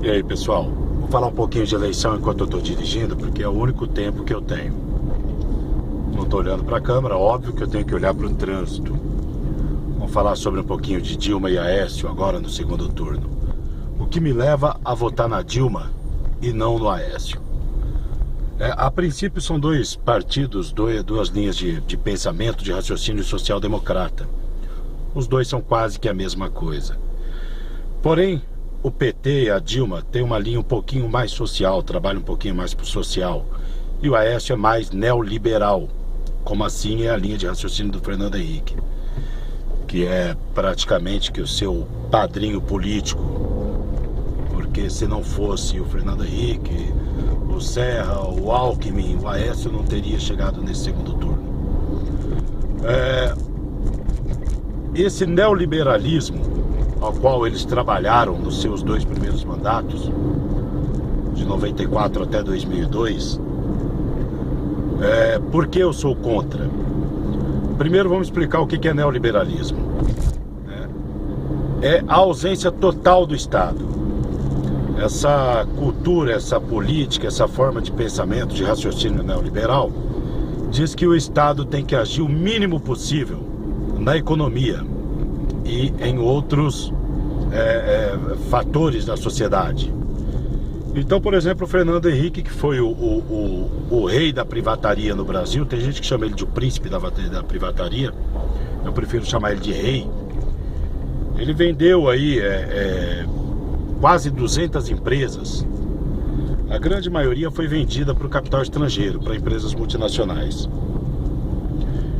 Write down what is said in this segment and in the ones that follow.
E aí, pessoal? Vou falar um pouquinho de eleição enquanto eu estou dirigindo, porque é o único tempo que eu tenho. Não estou olhando para a câmera, óbvio que eu tenho que olhar para o trânsito. Vamos falar sobre um pouquinho de Dilma e Aécio agora no segundo turno. O que me leva a votar na Dilma e não no Aécio? A princípio são dois partidos, duas linhas de pensamento, de raciocínio social-democrata. Os dois são quase que a mesma coisa. Porém, o PT e a Dilma têm uma linha um pouquinho mais social, trabalham um pouquinho mais pro social. E o Aécio é mais neoliberal, como assim é a linha de raciocínio do Fernando Henrique, que é praticamente que o seu padrinho político, porque se não fosse o Fernando Henrique, o Serra, o Alckmin, o Aécio não teria chegado nesse segundo turno. Esse neoliberalismo ao qual eles trabalharam nos seus dois primeiros mandatos, de 94 até 2002, por que eu sou contra? Primeiro vamos explicar o que é neoliberalismo. É a ausência total do Estado. Essa cultura, essa política, essa forma de pensamento, de raciocínio neoliberal, diz que o Estado tem que agir o mínimo possível na economia e em outros fatores da sociedade. Então, por exemplo, o Fernando Henrique, que foi o rei da privataria no Brasil, tem gente que chama ele de o príncipe da privataria, eu prefiro chamar ele de rei. Ele vendeu aí quase 200 empresas. A grande maioria foi vendida para o capital estrangeiro, para empresas multinacionais.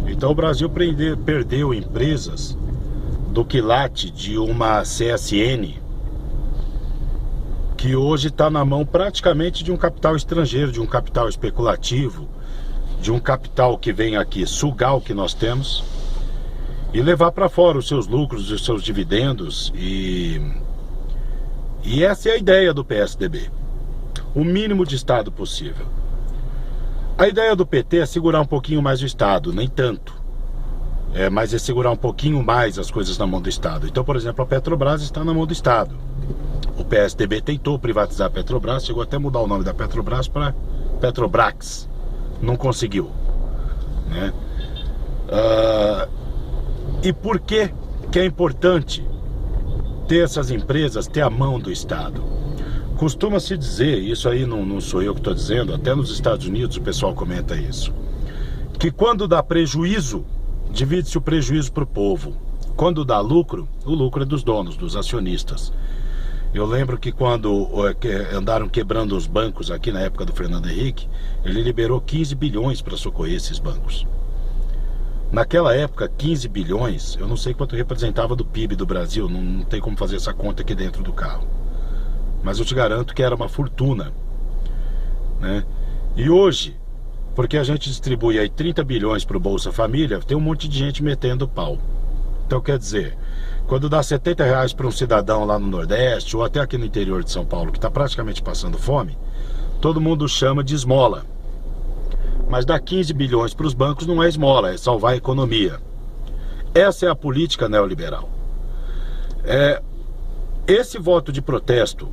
Então o Brasil perdeu empresas do quilate de uma CSN, que hoje está na mão praticamente de um capital estrangeiro, de um capital especulativo, de um capital que vem aqui sugar o que nós temos e levar para fora os seus lucros, os seus dividendos. E essa é a ideia do PSDB, o mínimo de Estado possível. A ideia do PT é segurar um pouquinho mais o Estado, nem tanto. Mas é segurar um pouquinho mais as coisas na mão do Estado. Então, por exemplo, a Petrobras está na mão do Estado. O PSDB tentou privatizar a Petrobras, chegou até a mudar o nome da Petrobras para Petrobrax. Não conseguiu, né? E por que é importante ter essas empresas, ter a mão do Estado? Costuma-se dizer, isso aí não sou eu que estou dizendo, até nos Estados Unidos o pessoal comenta isso, que quando dá prejuízo, divide-se o prejuízo para o povo. Quando dá lucro, o lucro é dos donos, dos acionistas. Eu lembro que quando andaram quebrando os bancos aqui na época do Fernando Henrique, ele liberou 15 bilhões para socorrer esses bancos. Naquela época, 15 bilhões, eu não sei quanto representava do PIB do Brasil, não tem como fazer essa conta aqui dentro do carro. Mas eu te garanto que era uma fortuna, né? E hoje, porque a gente distribui aí 30 bilhões para o Bolsa Família, tem um monte de gente metendo pau. Então quer dizer, quando dá R$70 para um cidadão lá no Nordeste, ou até aqui no interior de São Paulo, que está praticamente passando fome, todo mundo chama de esmola. Mas dar 15 bilhões para os bancos não é esmola, é salvar a economia. Essa é a política neoliberal. Esse voto de protesto,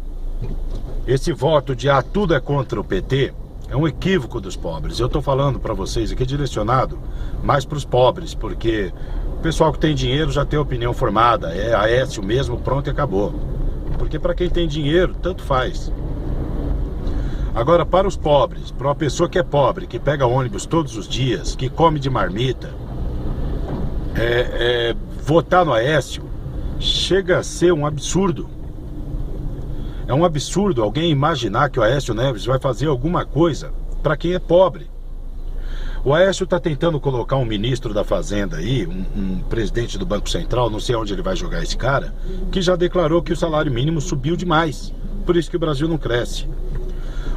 esse voto de tudo é contra o PT, é um equívoco dos pobres. Eu estou falando para vocês aqui direcionado mais para os pobres, porque o pessoal que tem dinheiro já tem opinião formada, é Aécio mesmo, pronto e acabou. Porque para quem tem dinheiro, tanto faz. Agora, para os pobres, para uma pessoa que é pobre, que pega ônibus todos os dias, que come de marmita, votar no Aécio chega a ser um absurdo. É um absurdo alguém imaginar que o Aécio Neves vai fazer alguma coisa para quem é pobre. O Aécio está tentando colocar um ministro da Fazenda aí, um presidente do Banco Central, não sei onde ele vai jogar esse cara, que já declarou que o salário mínimo subiu demais. Por isso que o Brasil não cresce.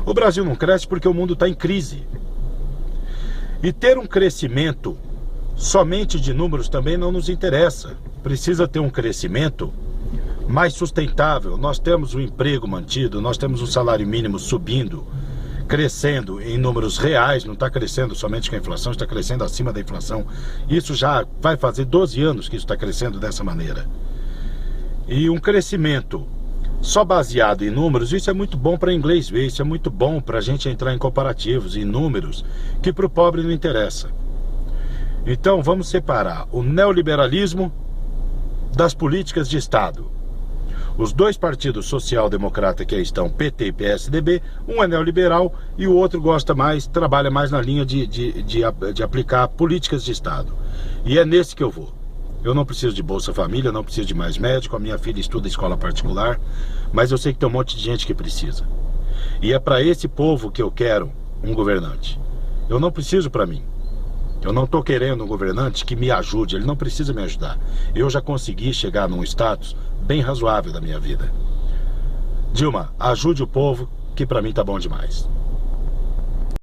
O Brasil não cresce porque o mundo está em crise. E ter um crescimento somente de números também não nos interessa. Precisa ter um crescimento mais sustentável. Nós temos o emprego mantido, nós temos o salário mínimo subindo, crescendo em números reais, não está crescendo somente com a inflação, está crescendo acima da inflação. Isso já vai fazer 12 anos que isso está crescendo dessa maneira. E um crescimento só baseado em números, isso é muito bom para inglês ver, isso é muito bom para a gente entrar em comparativos, em números, que para o pobre não interessa. Então vamos separar o neoliberalismo das políticas de Estado. Os dois partidos social-democrata que aí estão, PT e PSDB, um é neoliberal e o outro gosta mais, trabalha mais na linha de aplicar políticas de Estado. E é nesse que eu vou. Eu não preciso de Bolsa Família, não preciso de mais médico, a minha filha estuda em escola particular, mas eu sei que tem um monte de gente que precisa. E é para esse povo que eu quero um governante. Eu não preciso para mim. Eu não estou querendo um governante que me ajude, ele não precisa me ajudar. Eu já consegui chegar num status bem razoável da minha vida. Dilma, ajude o povo, que para mim tá bom demais.